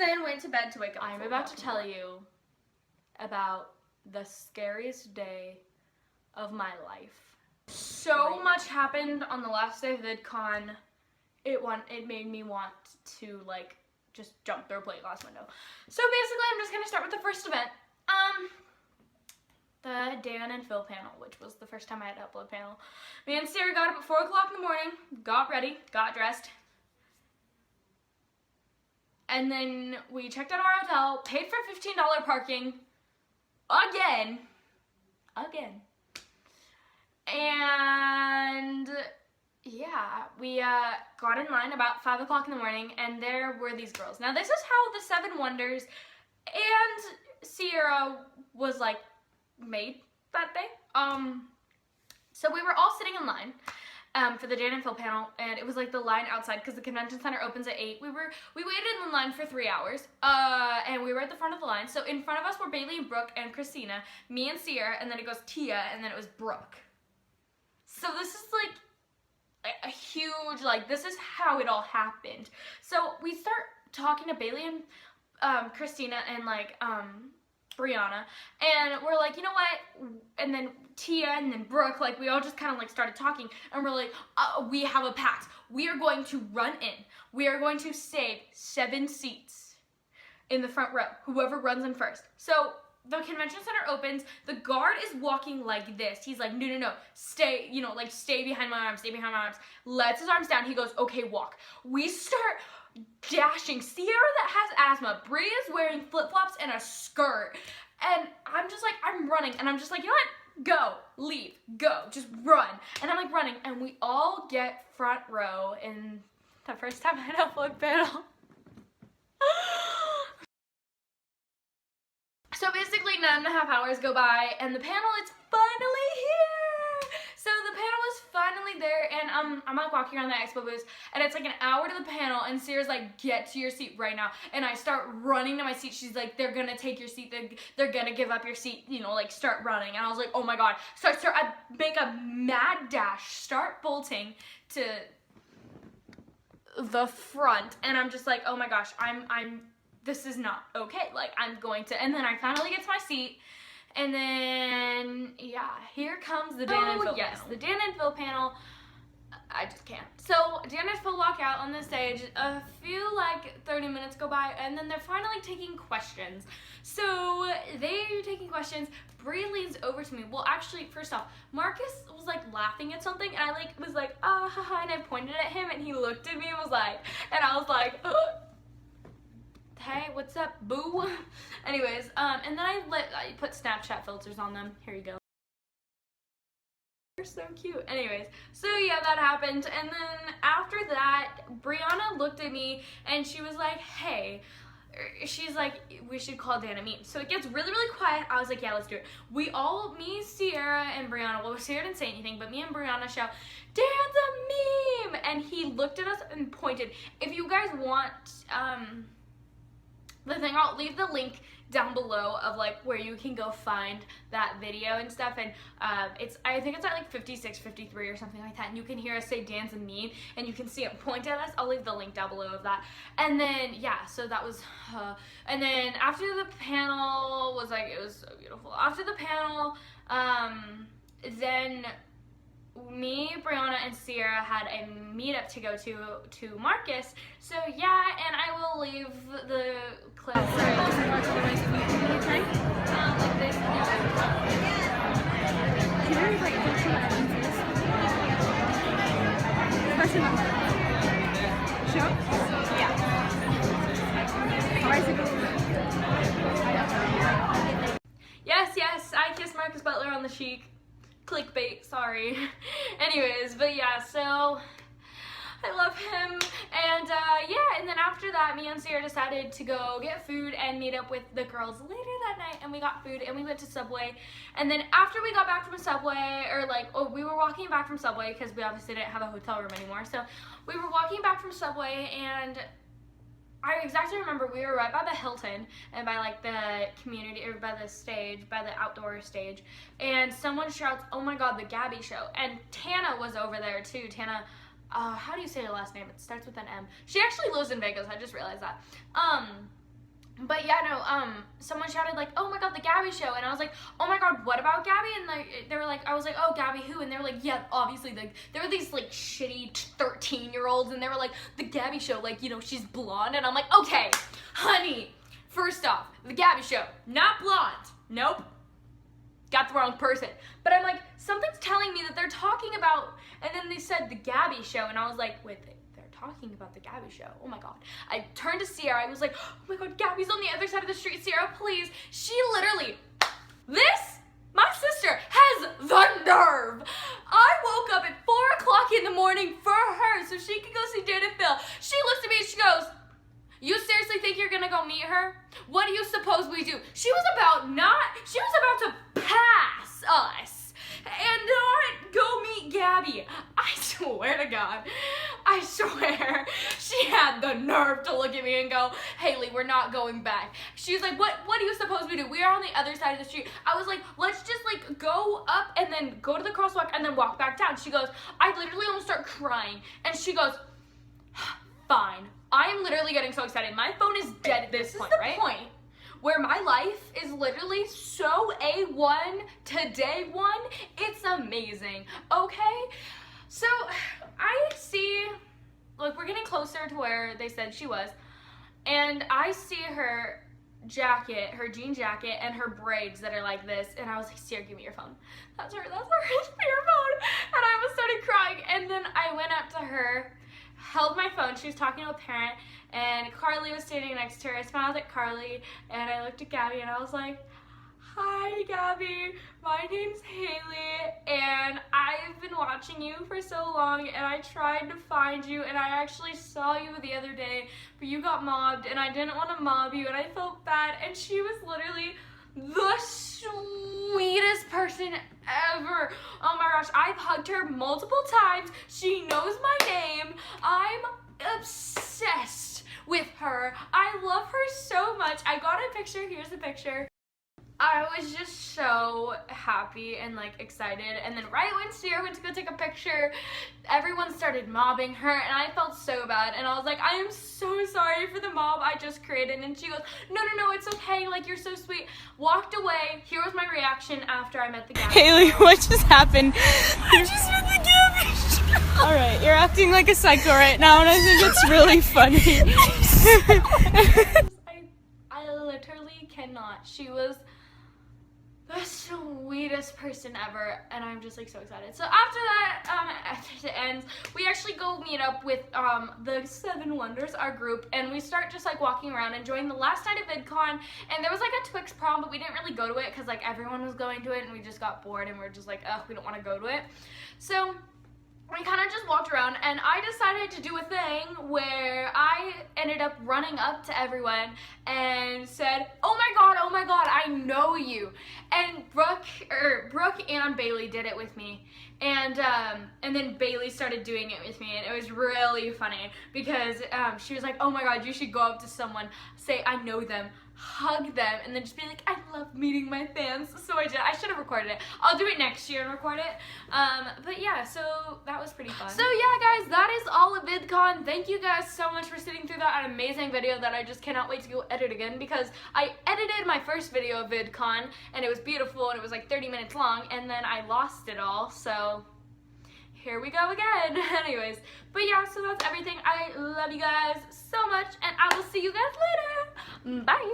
then went to bed to wake up. I'm about to tell you about the scariest day of my life. So much happened on the last day of VidCon. It made me want to like just jump through a plate glass window. So basically, I'm just gonna start with the first event. The Dan and Phil panel, which was the first time I had to upload panel. Me and Sarah got up at 4 o'clock in the morning, got ready, got dressed. And then we checked out our hotel, paid for $15 parking, again. And yeah, we got in line about 5 o'clock in the morning, and there were these girls. Now this is how the Seven Wonders and Sierra was like made that day. So we were all sitting in line for the Dan and Phil panel, and it was like the line outside because the convention center opens at 8. We waited in the line for 3 hours, and we were at the front of the line. So in front of us were Bailey and Brooke and Christina, me and Sierra, and then it goes Tia, and then it was Brooke. So this is like a huge, like, this is how it all happened. So we start talking to Bailey and Christina and like Brianna, and we're like, you know what, and then Tia and then Brooke, like, we all just kind of like started talking, and we're like, we have a pact. We are going to run in. We are going to save 7 seats in the front row, whoever runs in first. So the convention center opens, the guard is walking like this. He's like, no, stay, you know, like, stay behind my arms, lets his arms down. He goes, okay, walk. We start dashing. Sierra that has asthma, Bria is wearing flip-flops and a skirt, and I'm just like, I'm running, and I'm just like, you know what, go, leave, go, just run. And I'm like running, and we all get front row in the first time I had a upload panel. So basically 9.5 hours go by, and the panel is finally here. So the panel is finally there, and I'm like walking around the expo booth, and it's like an hour to the panel, and Sarah's like, get to your seat right now. And I start running to my seat. She's like, they're gonna take your seat, they're gonna give up your seat, you know, like, start running. And I was like, oh my god. So I make a mad dash, start bolting to the front, and I'm just like, oh my gosh, this is not okay, like, I'm going to, and then I finally get to my seat, and then, yeah, here comes the Dan and Phil panel. The Dan and Phil panel, I just can't. So, Dan and Phil walk out on the stage, a few, like, 30 minutes go by, and then they're finally taking questions. So, they're taking questions. Brie leans over to me. Well, actually, first off, Marcus was, like, laughing at something, and I, like, was like, ah, haha, and I pointed at him, and he looked at me and was like, and I was like, hey, what's up, boo? Anyways, and then I put Snapchat filters on them. Here you go. They're so cute. Anyways, so yeah, that happened. And then after that, Brianna looked at me and she was like, hey, she's like, we should call Dan a meme. So it gets really, really quiet. I was like, yeah, let's do it. Me, Sierra, and Brianna, well, Sierra didn't say anything, but me and Brianna shout, Dan's a meme! And he looked at us and pointed. If you guys want, the thing, I'll leave the link down below of like where you can go find that video and stuff, and I think it's at like 56, 53 or something like that, and you can hear us say Dan's a meme, and you can see it point at us. I'll leave the link down below of that. And then yeah, so that was and then after the panel was like, it was so beautiful. After the panel, then me, Brianna, and Sierra had a meetup to go to Marcus. So yeah, and I will leave the clip. Sorry, like this. Can I like question number? Show? Yeah. Yes, I kissed Marcus Butler on the cheek. Clickbait, sorry. Anyways, but yeah, so I love him, and yeah, and then after that, me and Sierra decided to go get food and meet up with the girls later that night, and we got food, and we went to Subway, and then after we got back from Subway, or like, we were walking back from Subway, because we obviously didn't have a hotel room anymore, so we were walking back from Subway, and I exactly remember we were right by the Hilton and by like the community, or by the stage, by the outdoor stage, and someone shouts, oh my god, the Gabby show, and Tana was over there too. Tana, how do you say her last name? It starts with an M. She actually lives in Vegas, I just realized that. But yeah, no, someone shouted like, "Oh my god, the Gabby show," and I was like, "Oh my god, what about Gabby?" And they were like, I was like, "Oh, Gabby who?" And they were like, "Yeah, obviously, like, there were these like shitty 13-year-olds, and they were like, the Gabby show, like, you know, she's blonde," and I'm like, "Okay, honey, first off, the Gabby show, not blonde, nope, got the wrong person." But I'm like, something's telling me that they're talking about, and then they said the Gabby show, and I was like, wait, they're talking about the Gabby show. Oh my god. I turned to Sierra. I was like, oh my god, Gabby's on the other side of the street. Sierra, please. She literally, my sister has the nerve. I woke up at 4 o'clock in the morning for her so she could go see Janet Phil. She looks at me and she goes, "You seriously think you're gonna go meet her? What do you suppose we do?" She was about to pass us and not go meet Gabby. I swear to God, I swear, she had the nerve to look at me and go, "Haley, we're not going back." She was like, what do you suppose we do? We are on the other side of the street. I was like, let's just like go up and then go to the crosswalk and then walk back down. She goes, I literally almost start crying. And she goes, fine. I am literally getting so excited. My phone is dead at this point, right? Point where my life is literally so A1 to day one. It's amazing, okay? So I see, look, we're getting closer to where they said she was, and I see her jacket, her jean jacket, and her braids that are like this, and I was like, Sierra, give me your phone. That's her phone. And I almost started crying, and then I went up to her, held my phone. She was talking to a parent, and Carly was standing next to her. I smiled at Carly, and I looked at Gabby, and I was like, "Hi, Gabby. My name's Haley, and I've been watching you for so long, and I tried to find you, and I actually saw you the other day, but you got mobbed, and I didn't want to mob you, and I felt bad." And she was literally the sweetest person ever. Oh my gosh, I've hugged her multiple times. She knows my name. I'm obsessed with her. I love her so much. I got a picture. Here's a picture. I was just so happy and like excited, and then right when Sierra went to go take a picture, everyone started mobbing her, and I felt so bad, and I was like, I am so sorry for the mob I just created. And she goes, no, it's okay, like, you're so sweet. Walked away. Here was my reaction after I met the Gabby. Haley, what just happened? I just met the Gabby. Alright, you're acting like a psycho right now, and I think it's really funny. I literally cannot. She was the sweetest person ever, and I'm just like so excited. So after that, after it ends, we actually go meet up with the Seven Wonders, our group, and we start just like walking around, enjoying the last night of VidCon. And there was like a Twix prom, but we didn't really go to it because like everyone was going to it, and we just got bored, and we're just like, ugh, we don't want to go to it. So we kind of just walked around, and I decided to do a thing where I ended up running up to everyone and said, oh my god, I know you. And Brooke and Bailey did it with me, and then Bailey started doing it with me, and it was really funny because she was like, oh my god, you should go up to someone, say I know them, hug them, and then just be like, I love meeting my fans. So I did. I should have recorded it. I'll do it next year and record it. But yeah, so that was pretty fun. So yeah, guys, that is all of VidCon. Thank you guys so much for sitting through that amazing video that I just cannot wait to go edit again, because I edited my first video of VidCon, and it was beautiful, and it was like 30 minutes long, and then I lost it all, so here we go again. Anyways, but yeah, so that's everything. I love you guys so much, and I will see you guys later. Bye.